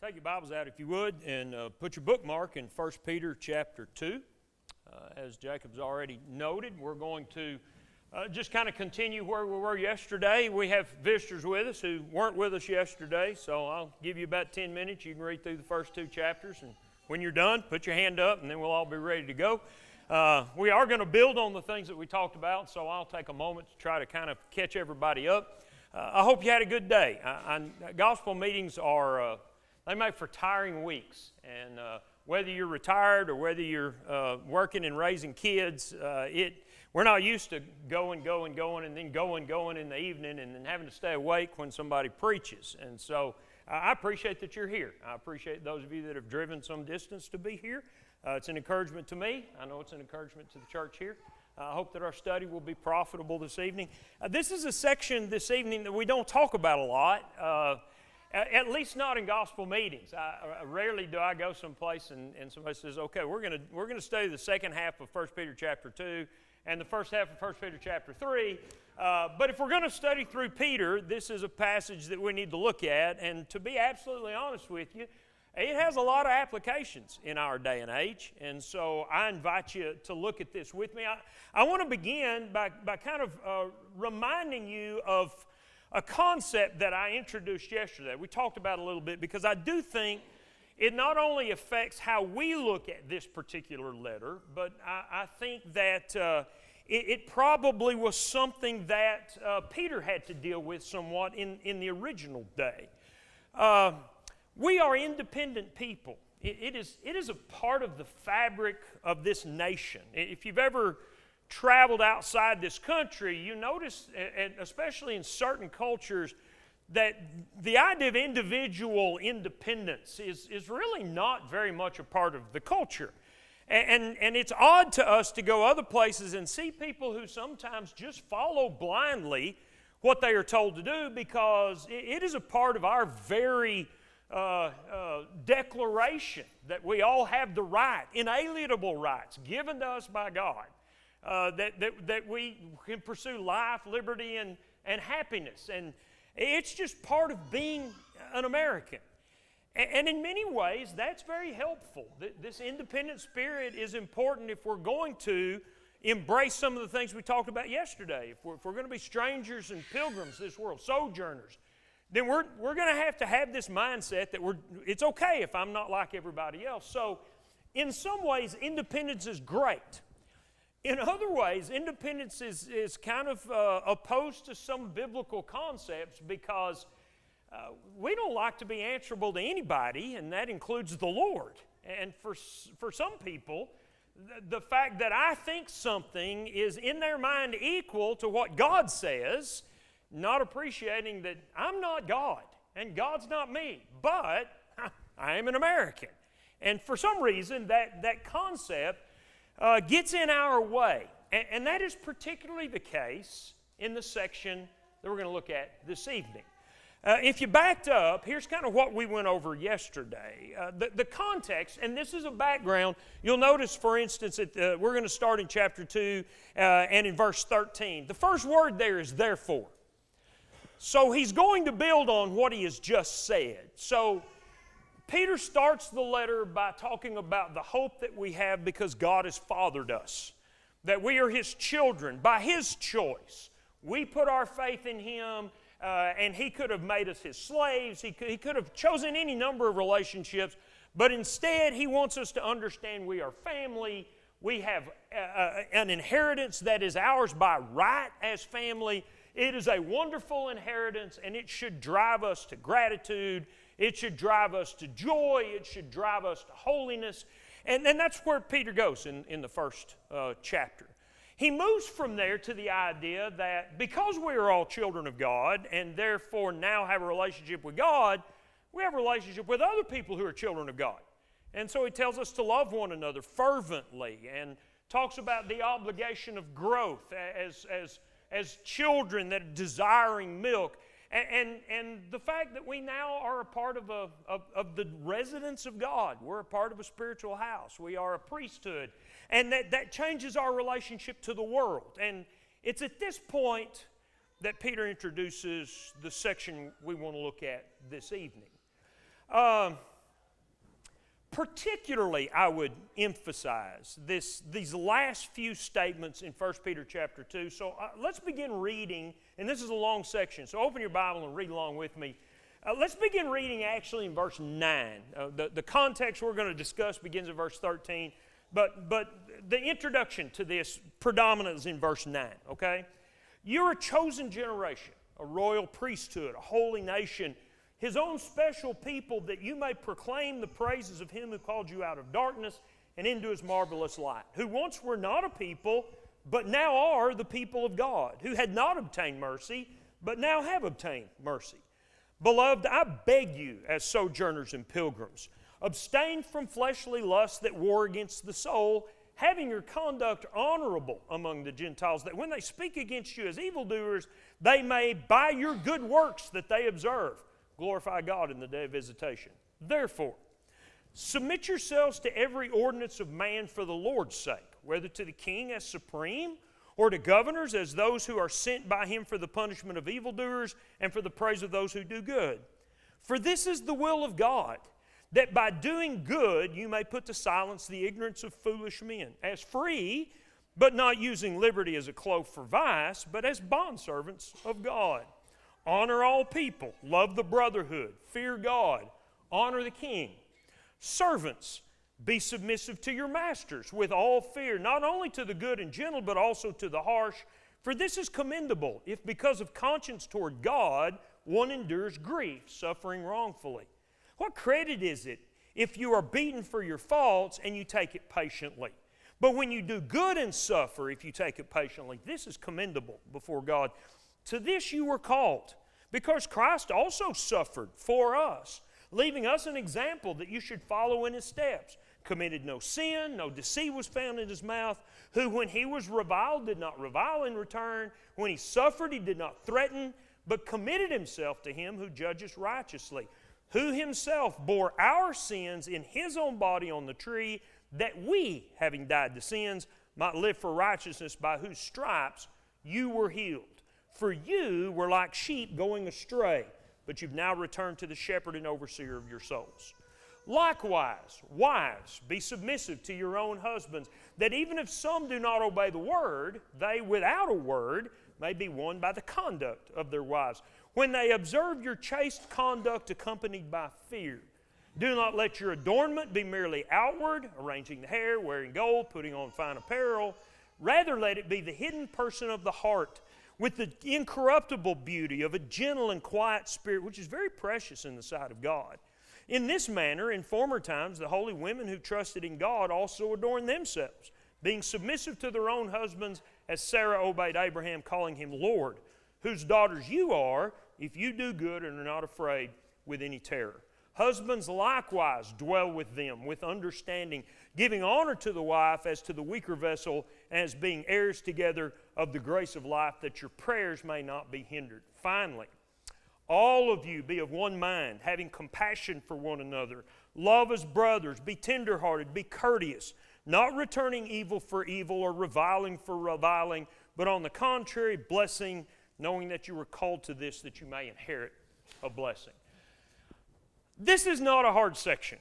Take your Bibles out if you would and put your bookmark in 1 Peter chapter 2. As Jacob's already noted, we're going to just kind of continue where we were yesterday. We have visitors with us who weren't with us yesterday, so I'll give you about 10 minutes. You can read through the first two chapters, and when you're done, put your hand up, and then we'll all be ready to go. We are going to build on the things that we talked about, so I'll take a moment to try to kind of catch everybody up. I hope you had a good day. Gospel meetings are... They make for tiring weeks, and whether you're retired or whether you're working and raising kids, we're not used to going, and then going in the evening, and then having to stay awake when somebody preaches. And so I appreciate that you're here. I appreciate those of you that have driven some distance to be here. It's an encouragement to me. I know it's an encouragement to the church here. I hope that our study will be profitable this evening. This is a section this evening that we don't talk about a lot. At least not in gospel meetings. Rarely do I go someplace and somebody says, okay, we're gonna study the second half of 1 Peter chapter 2 and the first half of 1 Peter chapter 3. But if we're going to study through Peter, this is a passage that we need to look at. And to be absolutely honest with you, it has a lot of applications in our day and age. And so I invite you to look at this with me. I want to begin by kind of reminding you of a concept that I introduced yesterday. We talked about it a little bit because I do think it not only affects how we look at this particular letter, but I think that it probably was something that Peter had to deal with somewhat in the original day. We are independent people. It is a part of the fabric of this nation. If you've ever traveled outside this country, you notice, and especially in certain cultures, that the idea of individual independence is really not very much a part of the culture. And it's odd to us to go other places and see people who sometimes just follow blindly what they are told to do because it is a part of our very declaration that we all have the right, inalienable rights given to us by God. That we can pursue life, liberty, and happiness. And it's just part of being an American. And in many ways, that's very helpful. This independent spirit is important if we're going to embrace some of the things we talked about yesterday. If we're going to be strangers and pilgrims to this world, sojourners, then we're going to have this mindset that it's okay if I'm not like everybody else. So in some ways, independence is great. In other ways, independence is kind of opposed to some biblical concepts because we don't like to be answerable to anybody, and that includes the Lord. And for some people, the fact that I think something is in their mind equal to what God says, not appreciating that I'm not God, and God's not me, but I am an American. And for some reason, that concept gets in our way. And that is particularly the case in the section that we're going to look at this evening. If you backed up, here's kind of what we went over yesterday. The context, and this is a background, you'll notice, for instance, we're going to start in chapter 2 and in verse 13. The first word there is therefore. So he's going to build on what he has just said. So Peter starts the letter by talking about the hope that we have because God has fathered us, that we are His children by His choice. We put our faith in Him, and He could have made us His slaves. He could have chosen any number of relationships, but instead He wants us to understand we are family. We have an inheritance that is ours by right as family. It is a wonderful inheritance, and it should drive us to gratitude. It should drive us to joy. It should drive us to holiness. And that's where Peter goes in the first chapter. He moves from there to the idea that because we are all children of God and therefore now have a relationship with God, we have a relationship with other people who are children of God. And so he tells us to love one another fervently and talks about the obligation of growth as children that are desiring milk. And the fact that we now are a part of the residence of God. We're a part of a spiritual house. We are a priesthood. And that changes our relationship to the world. And it's at this point that Peter introduces the section we want to look at this evening. Particularly, I would emphasize these last few statements in 1 Peter chapter 2. So let's begin reading, and this is a long section, so open your Bible and read along with me. Let's begin reading actually in verse 9. The context we're going to discuss begins in verse 13, but the introduction to this predominant is in verse 9, okay? You're a chosen generation, a royal priesthood, a holy nation, His own special people, that you may proclaim the praises of Him who called you out of darkness and into His marvelous light, who once were not a people, but now are the people of God, who had not obtained mercy, but now have obtained mercy. Beloved, I beg you, as sojourners and pilgrims, abstain from fleshly lusts that war against the soul, having your conduct honorable among the Gentiles, that when they speak against you as evildoers, they may, by your good works that they observe, glorify God in the day of visitation. Therefore, submit yourselves to every ordinance of man for the Lord's sake, whether to the king as supreme, or to governors as those who are sent by him for the punishment of evildoers and for the praise of those who do good. For this is the will of God, that by doing good you may put to silence the ignorance of foolish men, as free, but not using liberty as a cloak for vice, but as bondservants of God. Honor all people, love the brotherhood, fear God, honor the king. Servants, be submissive to your masters with all fear, not only to the good and gentle, but also to the harsh. For this is commendable, if because of conscience toward God one endures grief, suffering wrongfully. What credit is it if you are beaten for your faults and you take it patiently? But when you do good and suffer, if you take it patiently, this is commendable before God. To this you were called, because Christ also suffered for us, leaving us an example that you should follow in His steps. Committed no sin, no deceit was found in His mouth, who when He was reviled did not revile in return, when He suffered He did not threaten, but committed Himself to Him who judges righteously, who Himself bore our sins in His own body on the tree, that we, having died to sins, might live for righteousness, by whose stripes you were healed. For you were like sheep going astray, but you've now returned to the shepherd and overseer of your souls. Likewise, wives, be submissive to your own husbands, that even if some do not obey the word, they without a word may be won by the conduct of their wives, when they observe your chaste conduct accompanied by fear. Do not let your adornment be merely outward, arranging the hair, wearing gold, putting on fine apparel. Rather let it be the hidden person of the heart, with the incorruptible beauty of a gentle and quiet spirit, which is very precious in the sight of God. In this manner, in former times, the holy women who trusted in God also adorned themselves, being submissive to their own husbands, as Sarah obeyed Abraham, calling him Lord, whose daughters you are, if you do good and are not afraid with any terror. Husbands likewise dwell with them with understanding, giving honor to the wife as to the weaker vessel, and as being heirs together of the grace of life, that your prayers may not be hindered. Finally, all of you be of one mind, having compassion for one another. Love as brothers, be tenderhearted, be courteous, not returning evil for evil or reviling for reviling, but on the contrary, blessing, knowing that you were called to this, that you may inherit a blessing. This is not a hard section,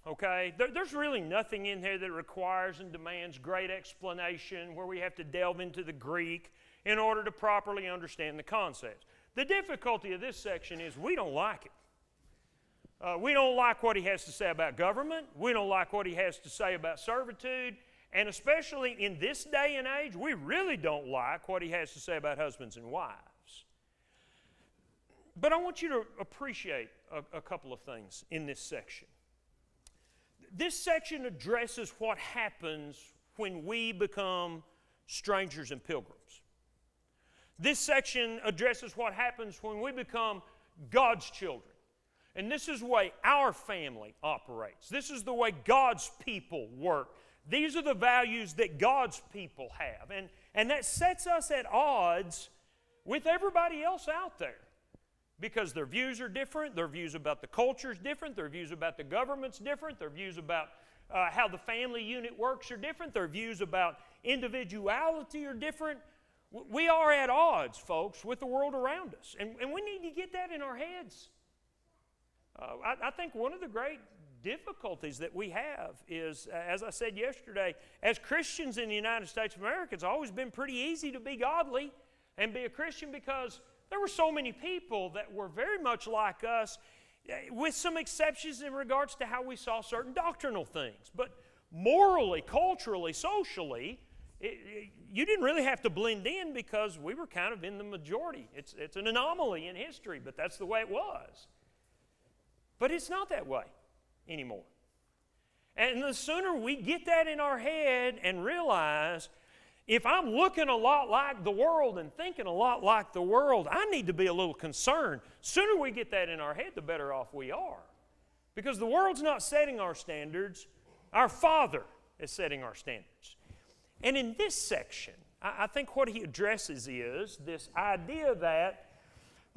okay? There's really nothing in here that requires and demands great explanation, where we have to delve into the Greek in order to properly understand the concepts. The difficulty of this section is we don't like it. We don't like what he has to say about government. We don't like what he has to say about servitude. And especially in this day and age, we really don't like what he has to say about husbands and wives. But I want you to appreciate a couple of things in this section. This section addresses what happens when we become strangers and pilgrims. This section addresses what happens when we become God's children. And this is the way our family operates. This is the way God's people work. These are the values that God's people have. And that sets us at odds with everybody else out there, because their views are different, their views about the culture is different, their views about the government's different, their views about how the family unit works are different, their views about individuality are different. We are at odds, folks, with the world around us. And we need to get that in our heads. I think one of the great difficulties that we have is, as I said yesterday, as Christians in the United States of America, it's always been pretty easy to be godly and be a Christian because there were so many people that were very much like us, with some exceptions in regards to how we saw certain doctrinal things. But morally, culturally, socially, you didn't really have to blend in because we were kind of in the majority. It's an anomaly in history, but that's the way it was. But it's not that way anymore. And the sooner we get that in our head and realize, if I'm looking a lot like the world and thinking a lot like the world, I need to be a little concerned. Sooner we get that in our head, the better off we are. Because the world's not setting our standards. Our Father is setting our standards. And in this section, I think what he addresses is this idea that,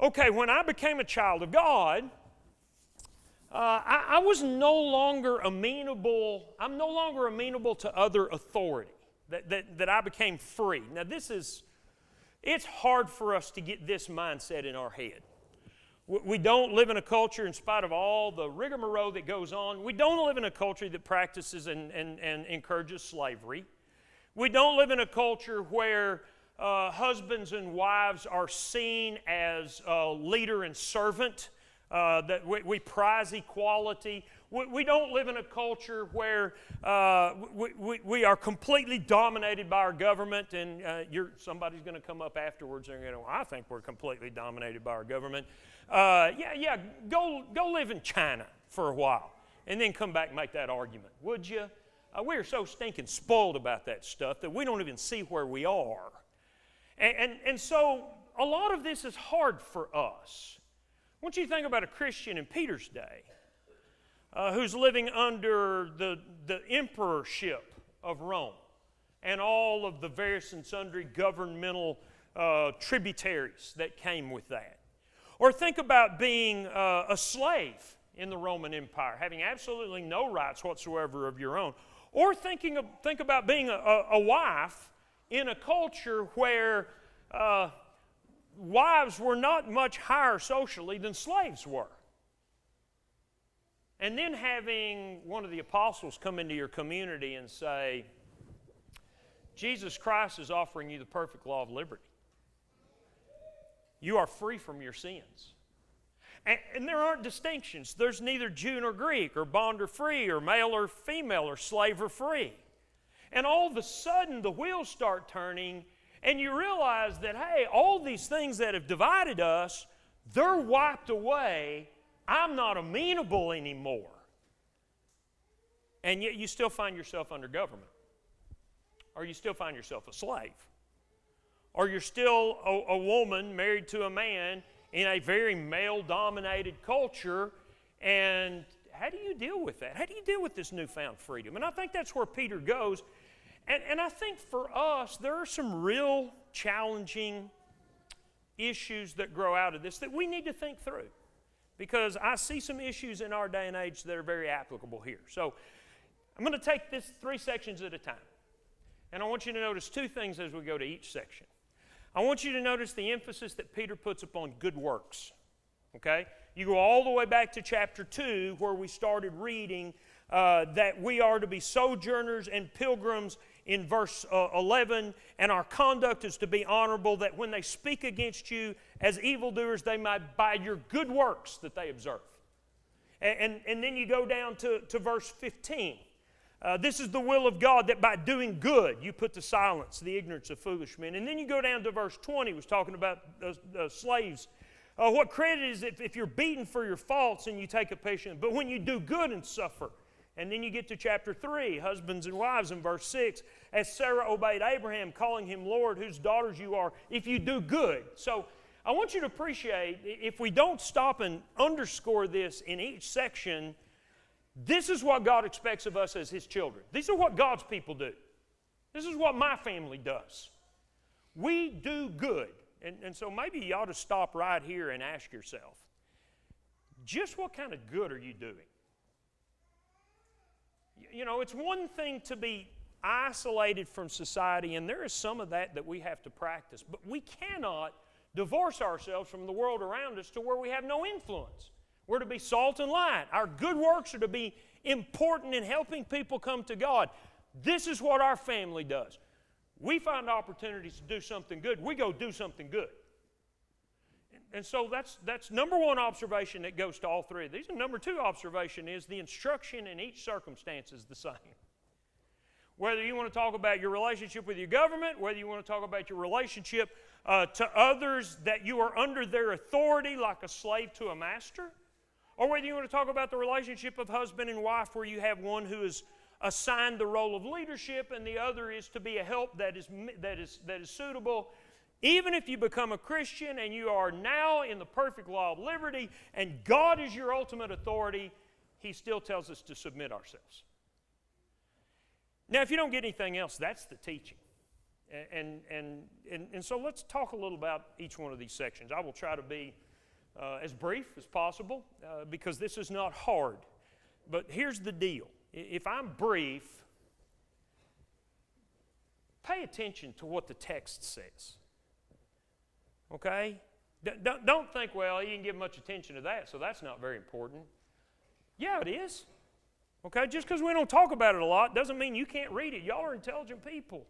okay, when I became a child of God, I was no longer amenable. I'm no longer amenable to other authority. That I became free. Now it's hard for us to get this mindset in our head. We don't live in a culture, in spite of all the rigmarole that goes on, we don't live in a culture that practices and encourages slavery. We don't live in a culture where husbands and wives are seen as leader and servant, that we prize equality. We don't live in a culture where we are completely dominated by our government, and somebody's going to come up afterwards and go, I think we're completely dominated by our government. Go live in China for a while, and then come back and make that argument, would you? We're so stinking spoiled about that stuff that we don't even see where we are. And so a lot of this is hard for us. I want you to think about a Christian in Peter's day who's living under the emperorship of Rome and all of the various and sundry governmental tributaries that came with that. Or think about being a slave in the Roman Empire, having absolutely no rights whatsoever of your own. Or think about being a wife in a culture where wives were not much higher socially than slaves were. And then having one of the apostles come into your community and say, Jesus Christ is offering you the perfect law of liberty. You are free from your sins. And there aren't distinctions. There's neither Jew nor Greek, or bond or free, or male or female, or slave or free. And all of a sudden, the wheels start turning, and you realize that, hey, all these things that have divided us, they're wiped away. I'm not amenable anymore. And yet you still find yourself under government. Or you still find yourself a slave. Or you're still a woman married to a man in a very male-dominated culture. And how do you deal with that? How do you deal with this newfound freedom? And I think that's where Peter goes. And I think for us, there are some real challenging issues that grow out of this that we need to think through. Because I see some issues in our day and age that are very applicable here. So I'm going to take this 3 sections at a time. And I want you to notice 2 things as we go to each section. I want you to notice the emphasis that Peter puts upon good works. Okay? You go all the way back to chapter 2 where we started reading that we are to be sojourners and pilgrims in verse 11, and our conduct is to be honorable, that when they speak against you as evildoers, they might by your good works that they observe. And then you go down to verse 15. This is the will of God, that by doing good you put to silence the ignorance of foolish men. And then you go down to verse 20, was talking about the slaves. What credit is it if you're beaten for your faults and you take a patient, but when you do good and suffer? And then you get to chapter 3, husbands and wives, in verse 6, as Sarah obeyed Abraham, calling him Lord, whose daughters you are, if you do good. So I want you to appreciate, if we don't stop and underscore this in each section, this is what God expects of us as His children. These are what God's people do. This is what my family does. We do good. And so maybe you ought to stop right here and ask yourself, just what kind of good are you doing? You know, it's one thing to be isolated from society, and there is some of that we have to practice, but we cannot divorce ourselves from the world around us to where we have no influence. We're to be salt and light. Our good works are to be important in helping people come to God. This is what our family does. We find opportunities to do something good. We go do something good. And so that's number one observation that goes to all three of these. And number two observation is the instruction in each circumstance is the same. Whether you want to talk about your relationship with your government, whether you want to talk about your relationship to others that you are under their authority like a slave to a master, or whether you want to talk about the relationship of husband and wife where you have one who is assigned the role of leadership and the other is to be a help that is suitable. Even if you become a Christian and you are now in the perfect law of liberty and God is your ultimate authority, He still tells us to submit ourselves. Now, if you don't get anything else, that's the teaching. And so let's talk a little about each one of these sections. I will try to be as brief as possible because this is not hard. But here's the deal. If I'm brief, pay attention to what the text says. Okay? Don't think, well, he didn't give much attention to that, so that's not very important. Yeah, it is. Okay? Just because we don't talk about it a lot doesn't mean you can't read it. Y'all are intelligent people.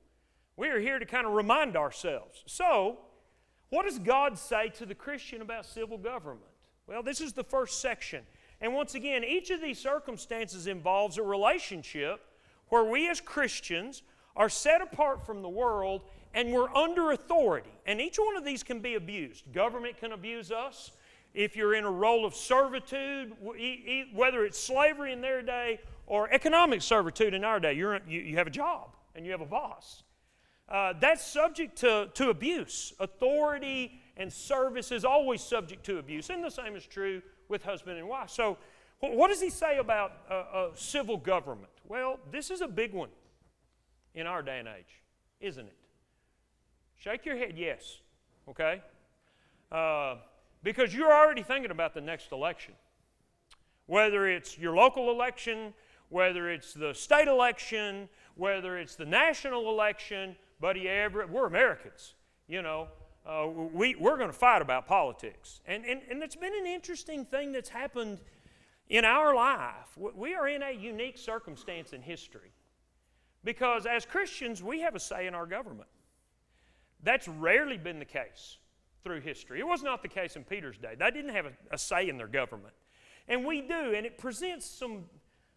We are here to kind of remind ourselves. So, what does God say to the Christian about civil government? Well, this is the first section. And once again, each of these circumstances involves a relationship where we as Christians are set apart from the world and we're under authority. And each one of these can be abused. Government can abuse us. If you're in a role of servitude, whether it's slavery in their day or economic servitude in our day, you have a job and you have a boss. That's subject to abuse. Authority and service is always subject to abuse. And the same is true with husband and wife. So what does he say about civil government? Well, this is a big one in our day and age, isn't it? Shake your head, yes. Okay? Because you're already thinking about the next election. Whether it's your local election, whether it's the state election, whether it's the national election, buddy, we're Americans. You know, we're going to fight about politics. And it's been an interesting thing that's happened in our life. We are in a unique circumstance in history. Because as Christians, we have a say in our government. That's rarely been the case through history. It was not the case in Peter's day. They didn't have a say in their government. And we do, and it presents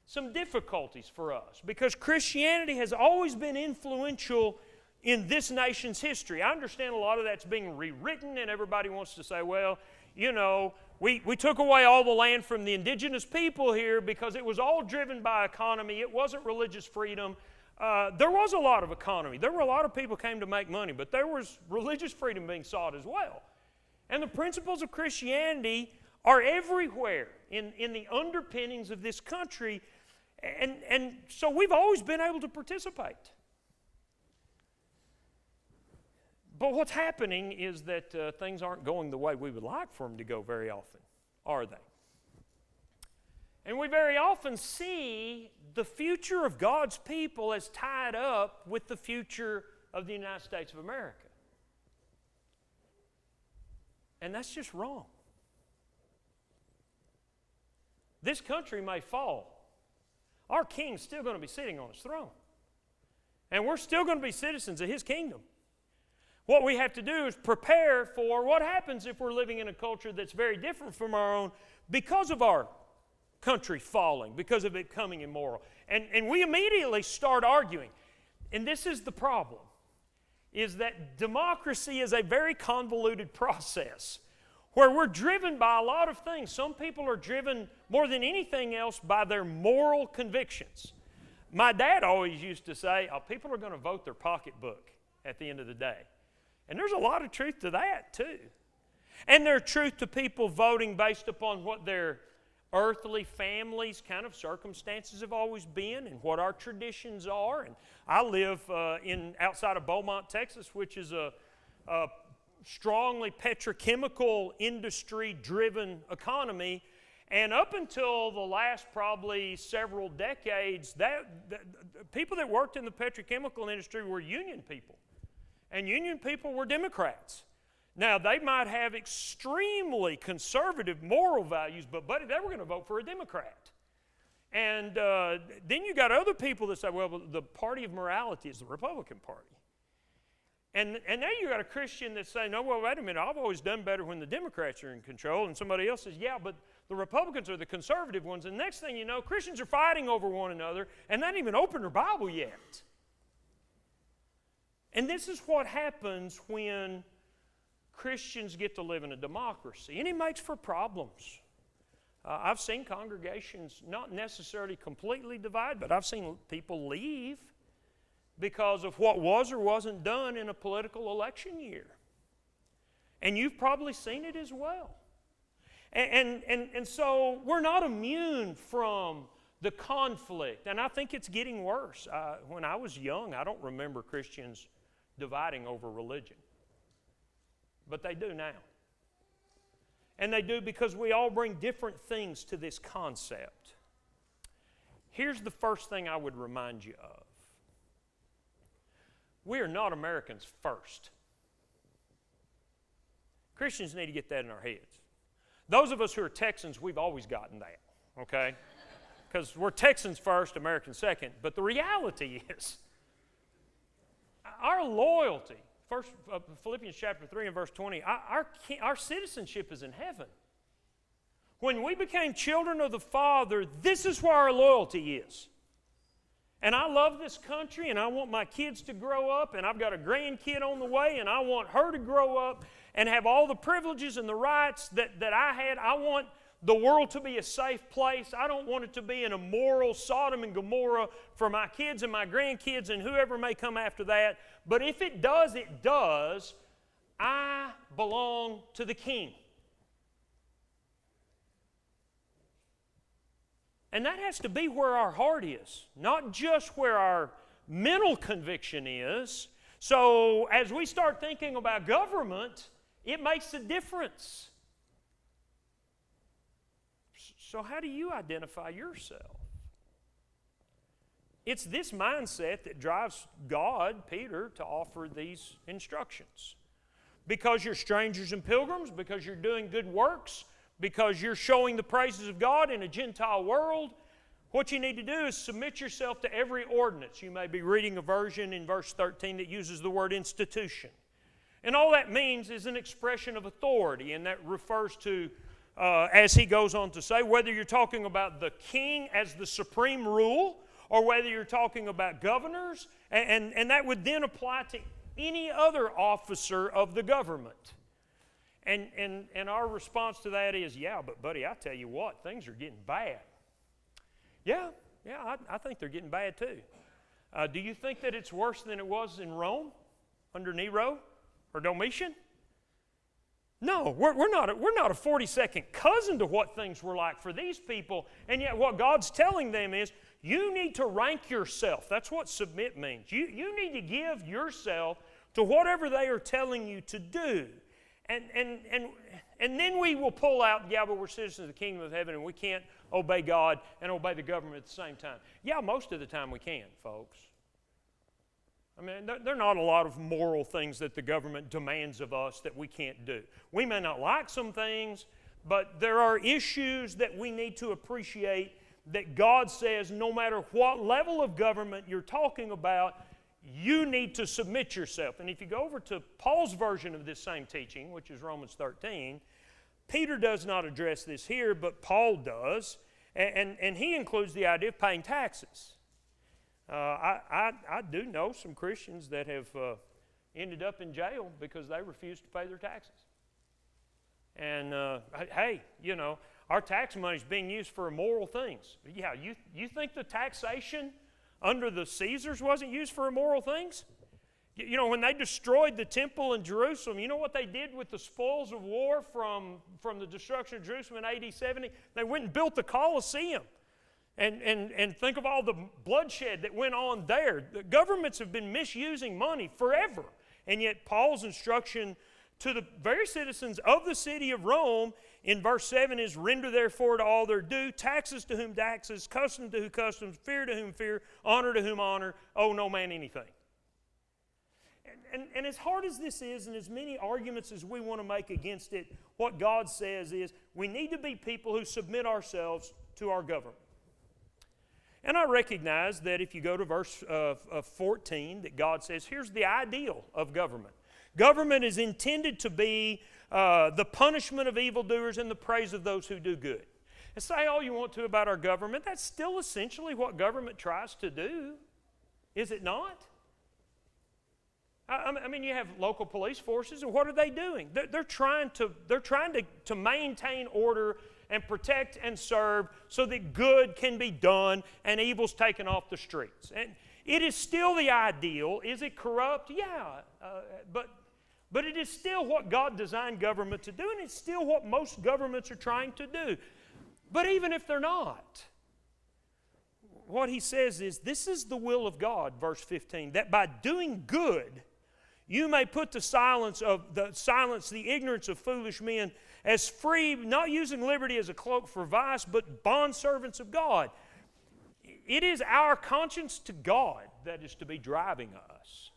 some difficulties for us because Christianity has always been influential in this nation's history. I understand a lot of that's being rewritten, and everybody wants to say, well, you know, we took away all the land from the indigenous people here because it was all driven by economy. It wasn't religious freedom. There was a lot of economy. There were a lot of people came to make money, but there was religious freedom being sought as well. And the principles of Christianity are everywhere in the underpinnings of this country, and so we've always been able to participate. But what's happening is that things aren't going the way we would like for them to go very often, are they? And we very often see the future of God's people as tied up with the future of the United States of America. And that's just wrong. This country may fall. Our king's still going to be sitting on his throne. And we're still going to be citizens of his kingdom. What we have to do is prepare for what happens if we're living in a culture that's very different from our own because of our country falling, because of it becoming immoral. And we immediately start arguing. And this is the problem, is that democracy is a very convoluted process where we're driven by a lot of things. Some people are driven more than anything else by their moral convictions. My dad always used to say, people are going to vote their pocketbook at the end of the day. And there's a lot of truth to that too. And there's truth to people voting based upon what their earthly families' kind of circumstances have always been and what our traditions are. And I live outside of Beaumont, Texas, which is a strongly petrochemical industry-driven economy. And up until the last probably several decades, people that worked in the petrochemical industry were union people. And union people were Democrats. Now, they might have extremely conservative moral values, but, buddy, they were going to vote for a Democrat. And then you got other people that say, well, the party of morality is the Republican Party. And now you got a Christian that's saying, no, well, wait a minute, I've always done better when the Democrats are in control. And somebody else says, yeah, but the Republicans are the conservative ones. And next thing you know, Christians are fighting over one another, and they haven't even opened their Bible yet. And this is what happens when Christians get to live in a democracy, and it makes for problems. I've seen congregations not necessarily completely divide, but I've seen people leave because of what was or wasn't done in a political election year. And you've probably seen it as well. And so we're not immune from the conflict, and I think it's getting worse. When I was young, I don't remember Christians dividing over religion. But they do now. And they do because we all bring different things to this concept. Here's the first thing I would remind you of. We are not Americans first. Christians need to get that in our heads. Those of us who are Texans, we've always gotten that, okay? Because we're Texans first, Americans second. But the reality is, our loyalty, Philippians chapter 3 and verse 20, our citizenship is in heaven. When we became children of the Father, this is where our loyalty is. And I love this country, and I want my kids to grow up, and I've got a grandkid on the way, and I want her to grow up and have all the privileges and the rights that I had. I want the world to be a safe place. I don't want it to be an immoral Sodom and Gomorrah for my kids and my grandkids and whoever may come after that. But if it does, it does. I belong to the King. And that has to be where our heart is, not just where our mental conviction is. So as we start thinking about government, it makes a difference. So how do you identify yourself? It's this mindset that drives God, Peter, to offer these instructions. Because you're strangers and pilgrims, because you're doing good works, because you're showing the praises of God in a Gentile world, what you need to do is submit yourself to every ordinance. You may be reading a version in verse 13 that uses the word institution. And all that means is an expression of authority, and that refers to, as he goes on to say, whether you're talking about the king as the supreme rule, or whether you're talking about governors, and that would then apply to any other officer of the government. And our response to that is, yeah, but buddy, I tell you what, things are getting bad. Yeah, I think they're getting bad too. Do you think that it's worse than it was in Rome under Nero or Domitian? No, we're not a 42nd cousin to what things were like for these people, and yet what God's telling them is, you need to rank yourself. That's what submit means. You need to give yourself to whatever they are telling you to do. And then we will pull out, yeah, but we're citizens of the kingdom of heaven and we can't obey God and obey the government at the same time. Yeah, most of the time we can, folks. I mean, there are not a lot of moral things that the government demands of us that we can't do. We may not like some things, but there are issues that we need to appreciate that God says no matter what level of government you're talking about, you need to submit yourself. And if you go over to Paul's version of this same teaching, which is Romans 13, Peter does not address this here, but Paul does. And he includes the idea of paying taxes. I do know some Christians that have ended up in jail because they refused to pay their taxes. And hey, you know, our tax money is being used for immoral things. Yeah, you think the taxation under the Caesars wasn't used for immoral things? You know, when they destroyed the temple in Jerusalem, you know what they did with the spoils of war from the destruction of Jerusalem in AD 70? They went and built the Colosseum. And think of all the bloodshed that went on there. The governments have been misusing money forever. And yet Paul's instruction to the very citizens of the city of Rome in verse 7 is, render therefore to all their due, taxes to whom taxes, custom to whom customs, fear to whom fear, honor to whom honor, owe no man anything. and as hard as this is, and as many arguments as we want to make against it, what God says is we need to be people who submit ourselves to our government. And I recognize that if you go to verse 14, that God says, here's the ideal of government. Government is intended to be the punishment of evildoers and the praise of those who do good. And say all you want to about our government, that's still essentially what government tries to do, is it not? I mean, you have local police forces, and what are they doing? They're trying to maintain order and protect and serve so that good can be done and evil's taken off the streets. And it is still the ideal. Is it corrupt? Yeah, but it is still what God designed government to do, and it's still what most governments are trying to do. But even if they're not, what he says is, this is the will of God, verse 15, that by doing good, you may put to silence the ignorance of foolish men, as free, not using liberty as a cloak for vice, but bondservants of God. It is our conscience to God that is to be driving us.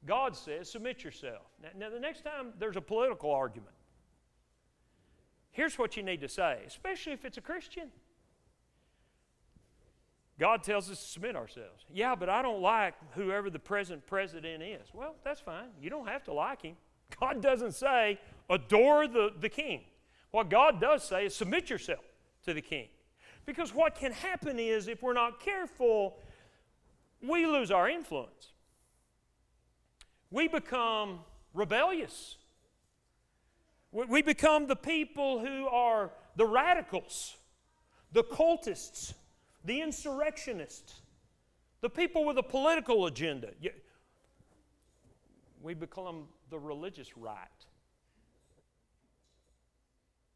God says, submit yourself. Now the next time there's a political argument, here's what you need to say, especially if it's a Christian. God tells us to submit ourselves. Yeah, but I don't like whoever the present president is. Well, that's fine. You don't have to like him. God doesn't say, adore the king. What God does say is submit yourself to the king. Because what can happen is, if we're not careful, we lose our influence. We become rebellious. We become the people who are the radicals, the cultists, the insurrectionists, the people with a political agenda. We become the religious right.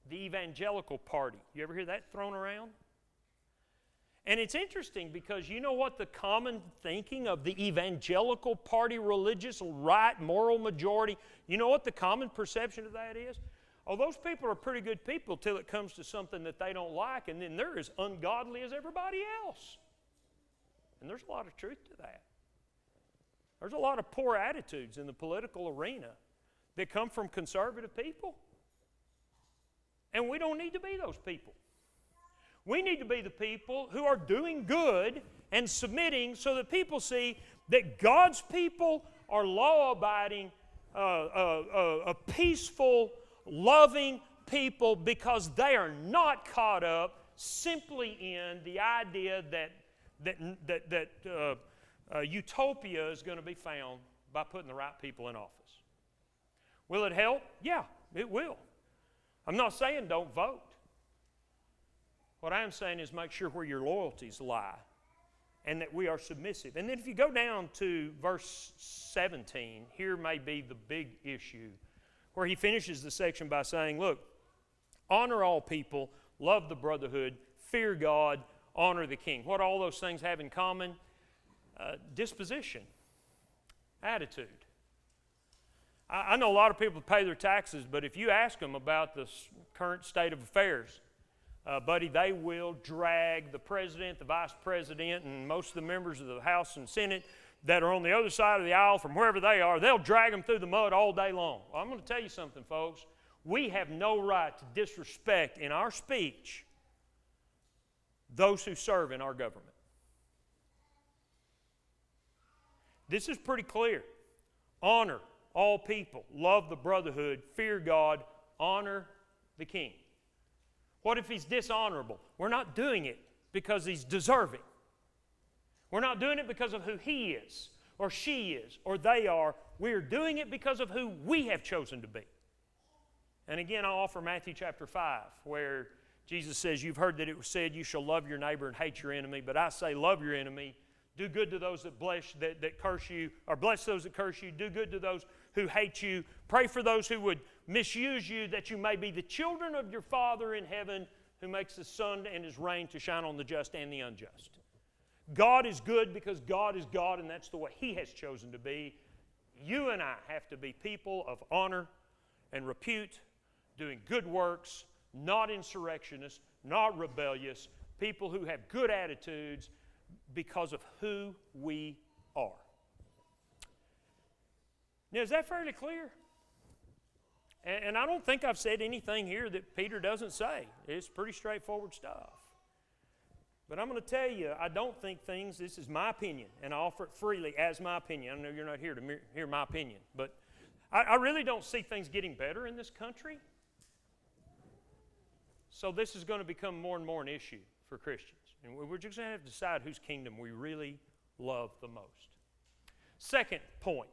The evangelical party. You ever hear that thrown around? And it's interesting because you know what the common thinking of the evangelical party, religious right, moral majority, you know what the common perception of that is? Oh, those people are pretty good people till it comes to something that they don't like, and then they're as ungodly as everybody else. And there's a lot of truth to that. There's a lot of poor attitudes in the political arena that come from conservative people. And we don't need to be those people. We need to be the people who are doing good and submitting so that people see that God's people are law-abiding, a peaceful, loving people, because they are not caught up simply in the idea that utopia is going to be found by putting the right people in office. Will it help? Yeah, it will. I'm not saying don't vote. What I am saying is make sure where your loyalties lie and that we are submissive. And then if you go down to verse 17, here may be the big issue, where he finishes the section by saying, look, honor all people, love the brotherhood, fear God, honor the king. What all those things have in common? Disposition, attitude. I know a lot of people pay their taxes, but if you ask them about the current state of affairs, buddy, they will drag the president, the vice president, and most of the members of the House and Senate that are on the other side of the aisle from wherever they are, they'll drag them through the mud all day long. Well, I'm going to tell you something, folks. We have no right to disrespect in our speech those who serve in our government. This is pretty clear. Honor all people, love the brotherhood, fear God, honor the king. What if he's dishonorable? We're not doing it because he's deserving. We're not doing it because of who he is, or she is, or they are. We're doing it because of who we have chosen to be. And again, I'll offer Matthew chapter 5, where Jesus says, you've heard that it was said, you shall love your neighbor and hate your enemy, but I say, love your enemy, do good to those that curse you, or bless those that curse you, do good to those who hate you, pray for those who would misuse you, that you may be the children of your Father in heaven, who makes the sun and his rain to shine on the just and the unjust. God is good because God is God, and that's the way he has chosen to be. You and I have to be people of honor and repute, doing good works, not insurrectionists, not rebellious, people who have good attitudes because of who we are. Now, is that fairly clear? And I don't think I've said anything here that Peter doesn't say. It's pretty straightforward stuff. But I'm going to tell you, I don't think things, this is my opinion, and I offer it freely as my opinion. I know you're not here to hear my opinion, but I really don't see things getting better in this country. So this is going to become more and more an issue for Christians. And we're just going to have to decide whose kingdom we really love the most. Second point.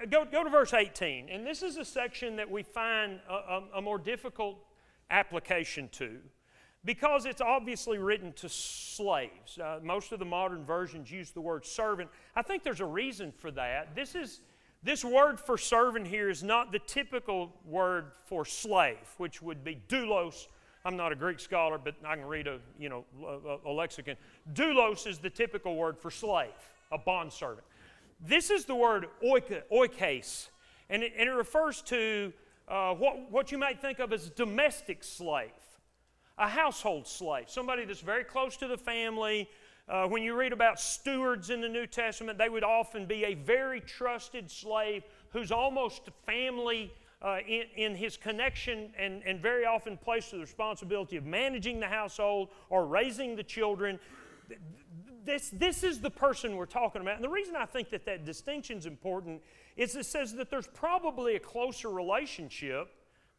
Go to verse 18, and this is a section that we find a more difficult application to because it's obviously written to slaves. Most of the modern versions use the word servant. I think there's a reason for that. This word for servant here is not the typical word for slave, which would be doulos. I'm not a Greek scholar, but I can read a lexicon. Doulos is the typical word for slave, a bondservant. This is the word oikes, and it refers to what you might think of as a domestic slave, a household slave, somebody that's very close to the family. When you read about stewards in the New Testament, they would often be a very trusted slave who's almost family in his connection and very often placed with the responsibility of managing the household or raising the children. This is the person we're talking about. And the reason I think that distinction is important is it says that there's probably a closer relationship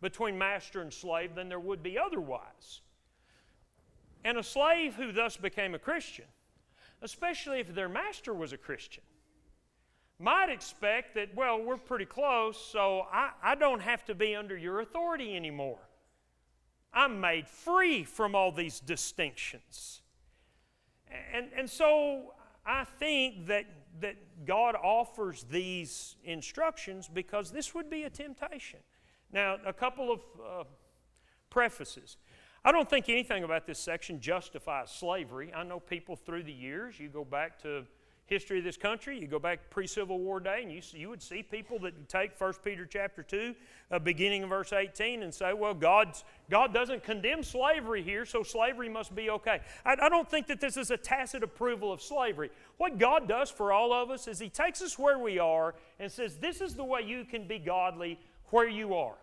between master and slave than there would be otherwise. And a slave who thus became a Christian, especially if their master was a Christian, might expect that, well, we're pretty close, so I don't have to be under your authority anymore. I'm made free from all these distinctions. And so I think that God offers these instructions because this would be a temptation. Now, a couple of prefaces. I don't think anything about this section justifies slavery. I know people through the years, you go back to history of this country, you go back pre-Civil War day, and you would see people that take 1 Peter chapter 2, beginning in verse 18, and say, well, God doesn't condemn slavery here, so slavery must be okay. I don't think that this is a tacit approval of slavery. What God does for all of us is He takes us where we are and says, this is the way you can be godly where you are.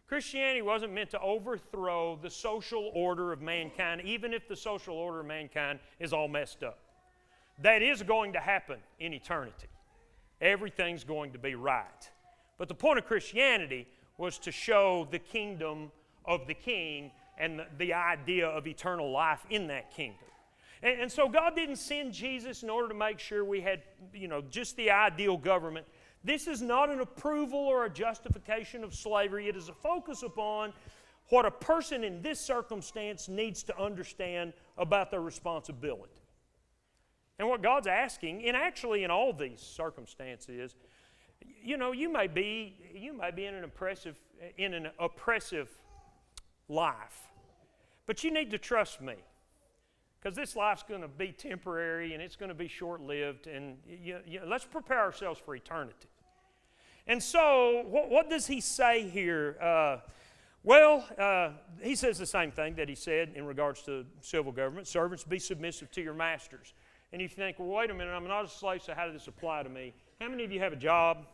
Christianity wasn't meant to overthrow the social order of mankind, even if the social order of mankind is all messed up. That is going to happen in eternity. Everything's going to be right. But the point of Christianity was to show the kingdom of the King and the idea of eternal life in that kingdom. And so God didn't send Jesus in order to make sure we had, just the ideal government. This is not an approval or a justification of slavery. It is a focus upon what a person in this circumstance needs to understand about their responsibility. And what God's asking, and actually in all these circumstances, you may be in an oppressive life, but you need to trust me, because this life's going to be temporary and it's going to be short-lived, and let's prepare ourselves for eternity. And so, what does he say here? He says the same thing that he said in regards to civil government. Servants, be submissive to your masters. And you think, well, wait a minute, I'm not a slave, so how does this apply to me? How many of you have a job?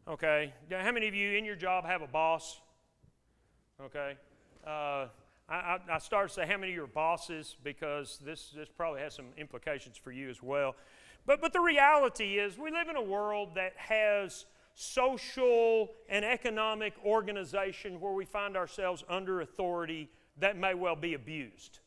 Okay. How many of you in your job have a boss? Okay. I started to say how many of you are bosses, because this probably has some implications for you as well. But the reality is we live in a world that has social and economic organization where we find ourselves under authority that may well be abused.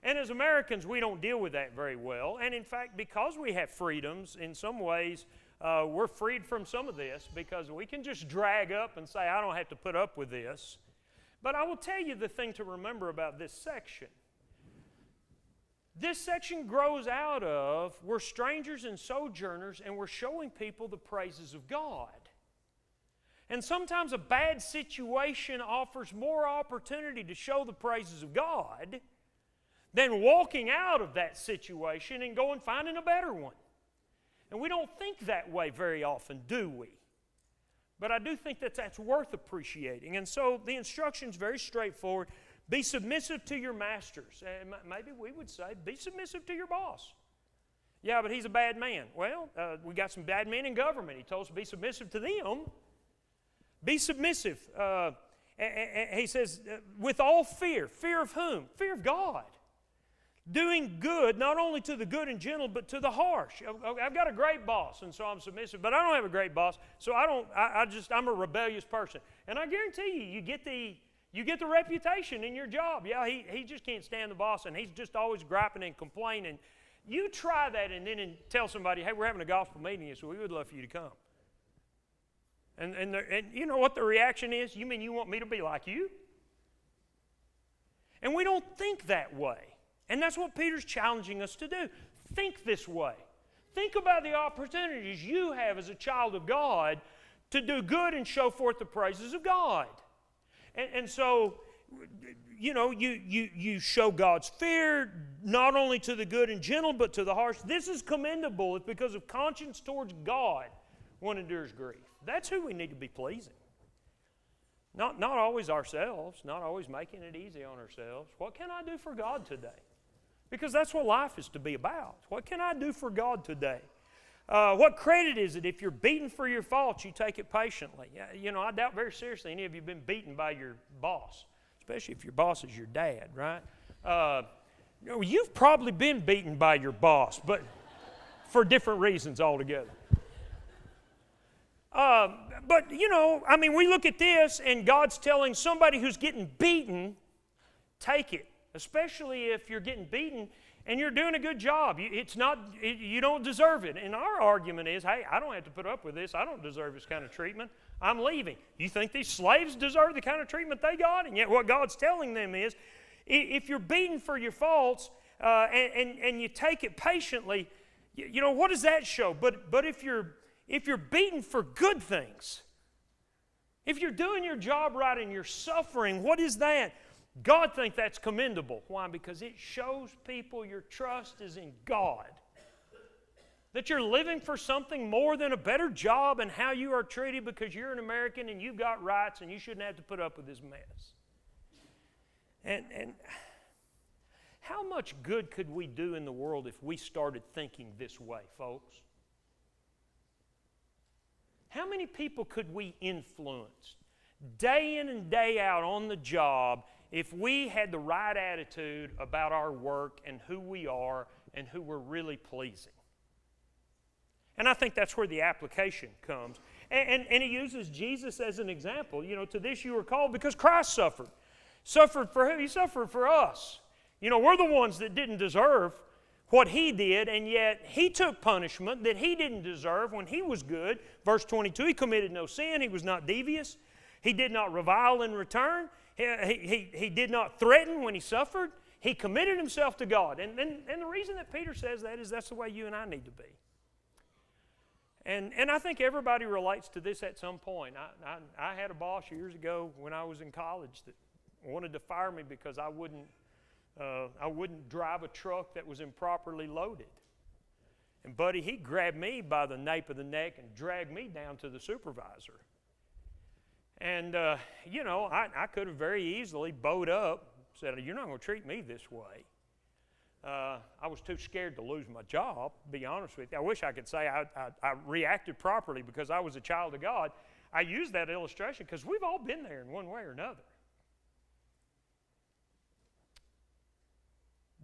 And as Americans, we don't deal with that very well. And in fact, because we have freedoms, in some ways, we're freed from some of this, because we can just drag up and say, I don't have to put up with this. But I will tell you the thing to remember about this section. This section grows out of, we're strangers and sojourners, and we're showing people the praises of God. And sometimes a bad situation offers more opportunity to show the praises of God than walking out of that situation and going finding a better one. And we don't think that way very often, do we? But I do think that that's worth appreciating. And so the instruction is very straightforward. Be submissive to your masters. And maybe we would say, be submissive to your boss. Yeah, but he's a bad man. Well, we got some bad men in government. He told us to be submissive to them. Be submissive. He says, with all fear. Fear of whom? Fear of God. Doing good, not only to the good and gentle, but to the harsh. I've got a great boss, and so I'm submissive, but I don't have a great boss, so I'm a rebellious person. And I guarantee you get the reputation in your job. Yeah, he just can't stand the boss, and he's just always griping and complaining. You try that and then tell somebody, hey, we're having a gospel meeting, so we would love for you to come. And you know what the reaction is? You mean you want me to be like you? And we don't think that way. And that's what Peter's challenging us to do. Think this way. Think about the opportunities you have as a child of God to do good and show forth the praises of God. And so, you know, you show God's fear not only to the good and gentle, but to the harsh. This is commendable if because of conscience towards God one endures grief. That's who we need to be pleasing. Not always ourselves, not always making it easy on ourselves. What can I do for God today? Because that's what life is to be about. What can I do for God today? What credit is it if you're beaten for your faults, you take it patiently? You know, I doubt very seriously any of you have been beaten by your boss, especially if your boss is your dad, right? You've probably been beaten by your boss, but for different reasons altogether. But, you know, I mean, we look at this and God's telling somebody who's getting beaten, take it. Especially if you're getting beaten and you're doing a good job. You don't deserve it. And our argument is, hey, I don't have to put up with this. I don't deserve this kind of treatment. I'm leaving. You think these slaves deserve the kind of treatment they got? And yet what God's telling them is, if you're beaten for your faults and you take it patiently, you know, what does that show? But if you're beaten for good things, if you're doing your job right and you're suffering, what is that? God thinks that's commendable. Why? Because it shows people your trust is in God. That you're living for something more than a better job and how you are treated because you're an American and you've got rights and you shouldn't have to put up with this mess. And how much good could we do in the world if we started thinking this way, folks? How many people could we influence day in and day out on the job if we had the right attitude about our work and who we are and who we're really pleasing? And I think that's where the application comes. And he uses Jesus as an example. You know, to this you were called because Christ suffered. Suffered for who? He suffered for us. You know, we're the ones that didn't deserve what he did, and yet he took punishment that he didn't deserve when he was good. Verse 22, he committed no sin. He was not devious. He did not revile in return. He did not threaten when he suffered. He committed himself to God. And the reason that Peter says that is that's the way you and I need to be. And I think everybody relates to this at some point. I had a boss years ago when I was in college that wanted to fire me because I wouldn't drive a truck that was improperly loaded. And buddy, he grabbed me by the nape of the neck and dragged me down to the supervisor. And, you know, I could have very easily bowed up, said, you're not going to treat me this way. I was too scared to lose my job, to be honest with you. I wish I could say I reacted properly because I was a child of God. I use that illustration because we've all been there in one way or another.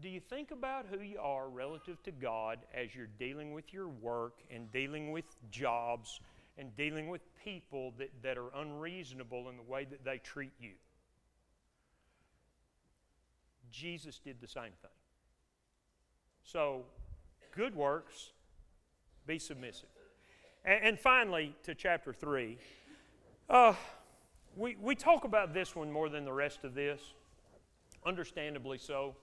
Do you think about who you are relative to God as you're dealing with your work and dealing with jobs and dealing with people that are unreasonable in the way that they treat you? Jesus did the same thing. So, good works, be submissive. And finally, to chapter 3, we talk about this one more than the rest of this, understandably so.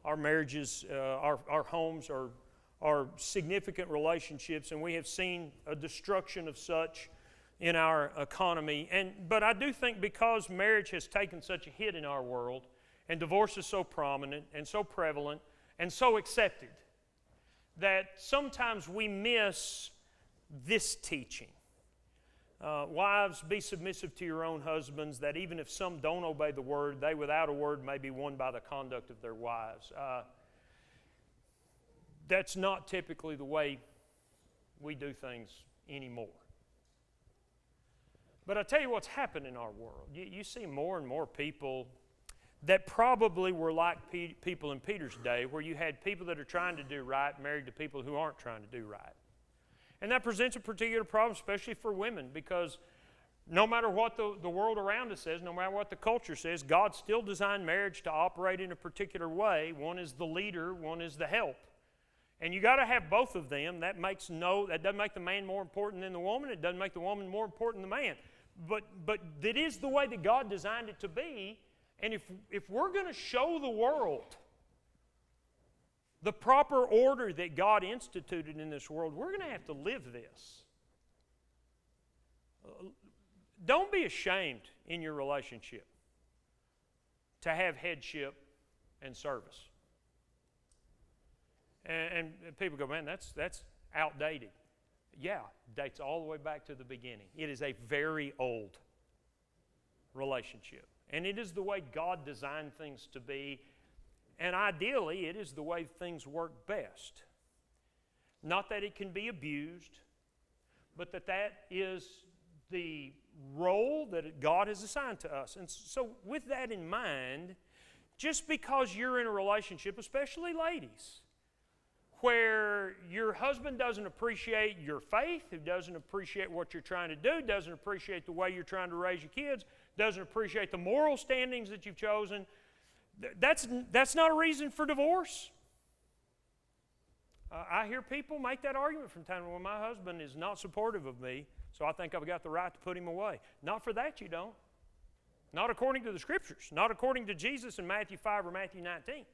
Our marriages, our homes are significant relationships, and we have seen a destruction of such in our economy. But I do think because marriage has taken such a hit in our world, and divorce is so prominent and so prevalent and so accepted, that sometimes we miss this teaching. Wives, be submissive to your own husbands, that even if some don't obey the word, they without a word may be won by the conduct of their wives. that's not typically the way we do things anymore. But I tell you what's happened in our world. You see more and more people that probably were like people in Peter's day, where you had people that are trying to do right married to people who aren't trying to do right. And that presents a particular problem, especially for women, because no matter what the world around us says, no matter what the culture says, God still designed marriage to operate in a particular way. One is the leader, one is the help. And you got to have both of them. That doesn't make the man more important than the woman. It doesn't make the woman more important than the man. But that is the way that God designed it to be. And if we're going to show the world the proper order that God instituted in this world, we're going to have to live this. Don't be ashamed in your relationship to have headship and service. And people go, man, that's outdated. Yeah, dates all the way back to the beginning. It is a very old relationship. And it is the way God designed things to be. And ideally, it is the way things work best. Not that it can be abused, but that is the role that God has assigned to us. And so with that in mind, just because you're in a relationship, especially ladies, where your husband doesn't appreciate your faith, who doesn't appreciate what you're trying to do, doesn't appreciate the way you're trying to raise your kids, doesn't appreciate the moral standings that you've chosen, that's not a reason for divorce. I hear people make that argument from time to time. Well, my husband is not supportive of me, so I think I've got the right to put him away. Not for that you don't. Not according to the Scriptures. Not according to Jesus in Matthew 5 or Matthew 19.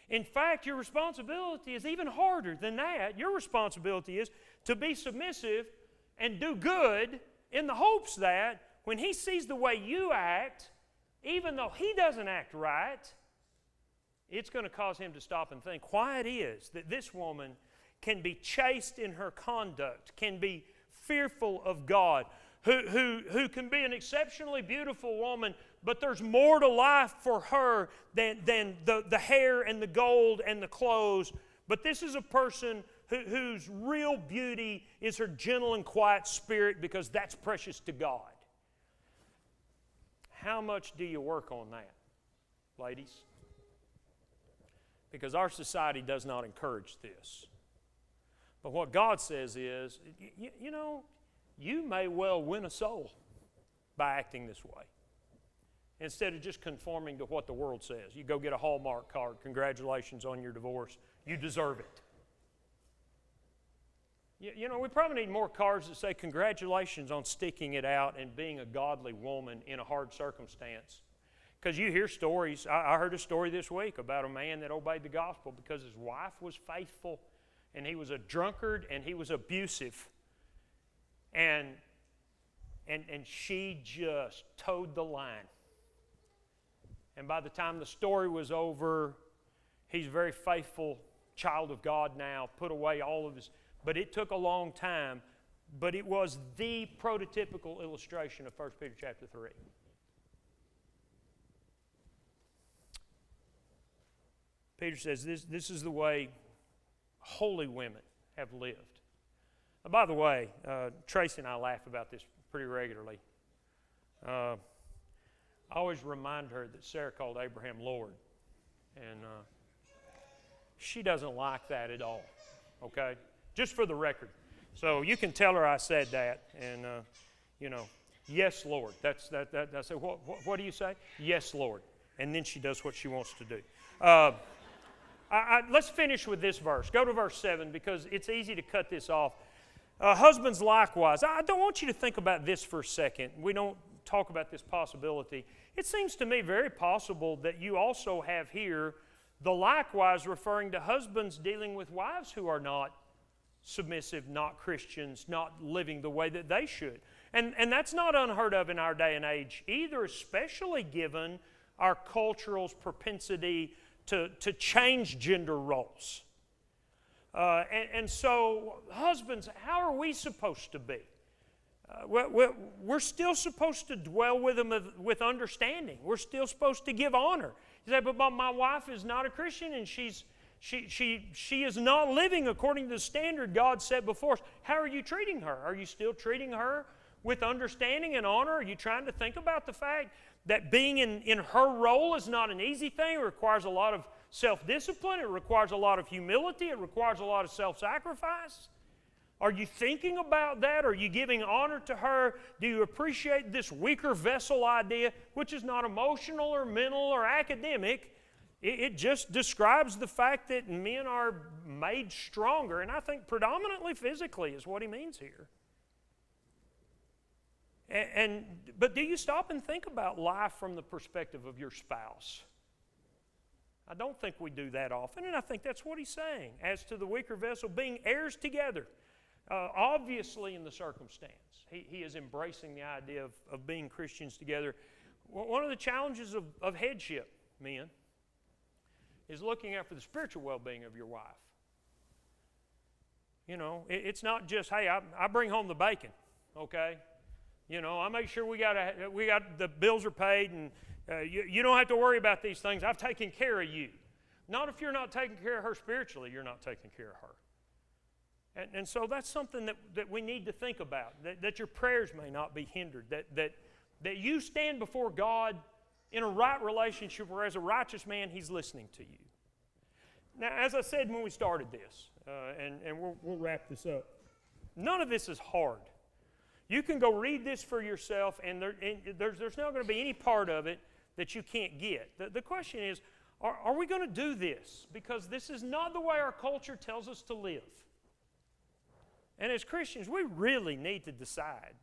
In fact, your responsibility is even harder than that. Your responsibility is to be submissive and do good in the hopes that when he sees the way you act, even though he doesn't act right, it's going to cause him to stop and think why it is that this woman can be chaste in her conduct, can be fearful of God, who can be an exceptionally beautiful woman, but there's more to life for her than the hair and the gold and the clothes. But this is a person whose real beauty is her gentle and quiet spirit, because that's precious to God. How much do you work on that, ladies? Because our society does not encourage this. But what God says is, you may well win a soul by acting this way, instead of just conforming to what the world says. You go get a Hallmark card. Congratulations on your divorce. You deserve it. We probably need more cards that say congratulations on sticking it out and being a godly woman in a hard circumstance. Because you hear stories. I heard a story this week about a man that obeyed the gospel because his wife was faithful, and he was a drunkard, and he was abusive. And she just towed the line. And by the time the story was over, he's a very faithful child of God now, put away all of his... But it took a long time, but it was the prototypical illustration of 1 Peter chapter 3. Peter says this is the way holy women have lived. By the way, Tracy and I laugh about this pretty regularly. I always remind her that Sarah called Abraham Lord, and she doesn't like that at all, okay? Just for the record. So you can tell her I said that, and, yes, Lord. I say, what do you say? Yes, Lord. And then she does what she wants to do. Let's finish with this verse. Go to verse 7, because it's easy to cut this off. Husbands likewise. I don't want you to think about this for a second. We don't talk about this possibility. It seems to me very possible that you also have here the likewise referring to husbands dealing with wives who are not submissive, not Christians, not living the way that they should. And that's not unheard of in our day and age either, especially given our cultural propensity to change gender roles. And so, husbands, how are we supposed to be? We're still supposed to dwell with them with understanding. We're still supposed to give honor. You say, but my wife is not a Christian, and she's She is not living according to the standard God set before us. How are you treating her? Are you still treating her with understanding and honor? Are you trying to think about the fact that being in her role is not an easy thing? It requires a lot of self-discipline. It requires a lot of humility. It requires a lot of self-sacrifice. Are you thinking about that? Are you giving honor to her? Do you appreciate this weaker vessel idea, which is not emotional or mental or academic? It just describes the fact that men are made stronger, and I think predominantly physically is what he means here. But do you stop and think about life from the perspective of your spouse? I don't think we do that often, and I think that's what he's saying. As to the weaker vessel, being heirs together, obviously in the circumstance. He is embracing the idea of being Christians together. One of the challenges of headship, men, is looking out for the spiritual well-being of your wife. You know, it's not just, hey, I bring home the bacon, okay? You know, I make sure we got the bills are paid, and you don't have to worry about these things. I've taken care of you. Not if you're not taking care of her spiritually, you're not taking care of her. And so that's something that we need to think about, that your prayers may not be hindered, that you stand before God in a right relationship where as a righteous man, He's listening to you. Now, as I said when we started this, and we'll wrap this up, none of this is hard. You can go read this for yourself, and there's not going to be any part of it that you can't get. The question is, are we going to do this? Because this is not the way our culture tells us to live. And as Christians, we really need to decide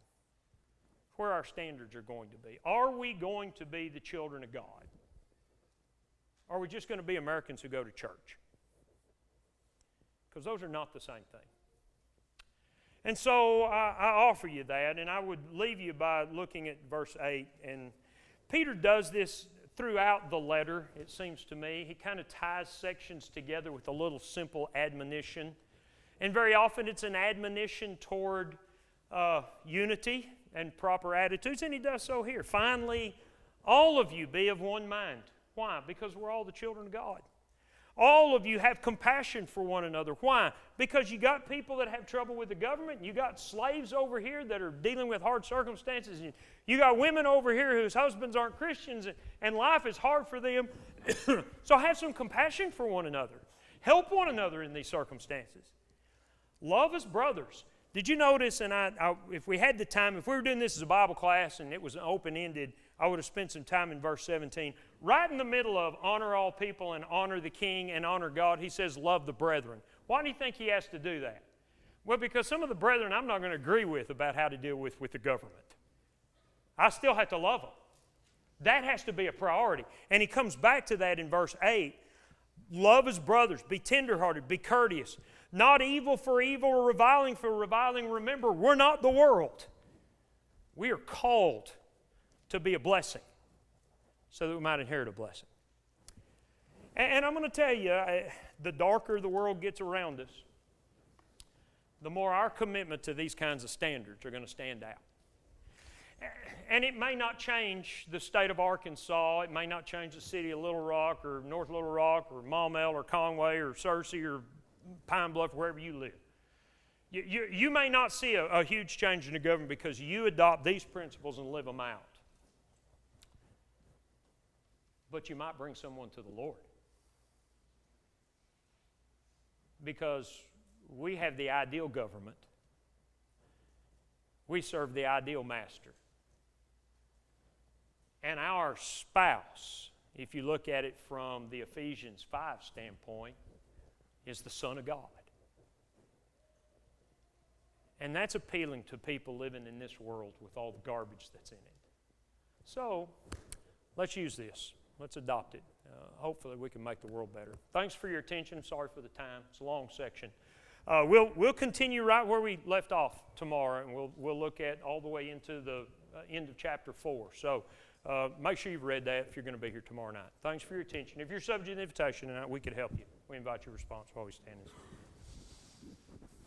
where our standards are going to be. Are we going to be the children of God? Or are we just going to be Americans who go to church? Because those are not the same thing. And so I offer you that, and I would leave you by looking at verse 8. And Peter does this throughout the letter, it seems to me. He kind of ties sections together with a little simple admonition. And very often it's an admonition toward unity and proper attitudes, and he does so here. Finally, all of you be of one mind. Why? Because we're all the children of God. All of you have compassion for one another. Why? Because you got people that have trouble with the government. You got slaves over here that are dealing with hard circumstances. You got women over here whose husbands aren't Christians, and life is hard for them. So have some compassion for one another. Help one another in these circumstances. Love as brothers. Did you notice, and if we had the time, if we were doing this as a Bible class and it was open-ended, I would have spent some time in verse 17. Right in the middle of honor all people and honor the king and honor God, he says love the brethren. Why do you think he has to do that? Well, because some of the brethren I'm not going to agree with about how to deal with the government. I still have to love them. That has to be a priority. And he comes back to that in verse 8. Love as brothers, be tenderhearted, be courteous. Not evil for evil or reviling for reviling. Remember, we're not the world. We are called to be a blessing so that we might inherit a blessing. And I'm going to tell you, the darker the world gets around us, the more our commitment to these kinds of standards are going to stand out. And it may not change the state of Arkansas. It may not change the city of Little Rock or North Little Rock or Maumelle or Conway or Searcy or Pine Bluff, wherever you live. You may not see a huge change in the government because you adopt these principles and live them out. But you might bring someone to the Lord. Because we have the ideal government. We serve the ideal master. And our spouse, if you look at it from the Ephesians 5 standpoint, is the Son of God. And that's appealing to people living in this world with all the garbage that's in it. So, let's use this. Let's adopt it. Hopefully we can make the world better. Thanks for your attention. I'm sorry for the time. It's a long section. We'll continue right where we left off tomorrow, and we'll look at all the way into the end of chapter 4. So make sure you've read that if you're going to be here tomorrow night. Thanks for your attention. If you're subject to the invitation tonight, we could help you. We invite your response while we stand.